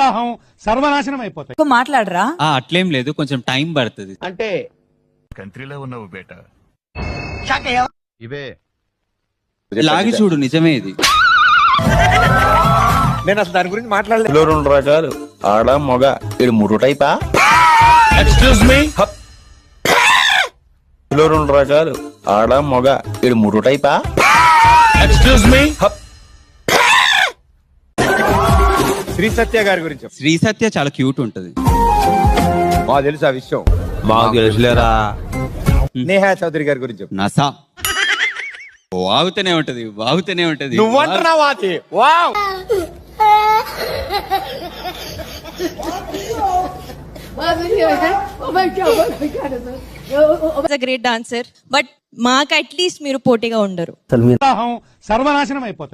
ఉత్సాహం సర్వనాశనం అయిపోతాయి. మాట్లాడరా? అట్లేం లేదు, కొంచెం టైం పడుతుంది. అంటే కంట్రీలో ఉన్నావు బేటా. ఇవే లాగి చూడు, నిజమే ఇది. నేను అసలు దాని గురించి మాట్లాడలేదు. రెండు రకాలు, ఆడ మొగ. ఇది మూడు టైపా? Excuse me. రెండు రకాలు, ఆడ మొగ. ఇది మూడు టైపా? Excuse me. శ్రీ సత్య గారి గురించి శ్రీ సత్య చాలా క్యూట్ ఉంటది. మాకు తెలుసు ఆ విషయం. మాకు తెలుసులేరా. నేహా చౌదరి గారి గురించి నసా వాగుతూనే ఉంటది, వాగుతూనే ఉంటది. నువ్వంటున్నావు అది. వావ్. గ్రేట్ డాన్సర్, బట్ మాకు అట్లీస్ట్ మీరు పోటీగా ఉండరు. ఉత్సాహం సర్వనాశనం అయిపోతాయి.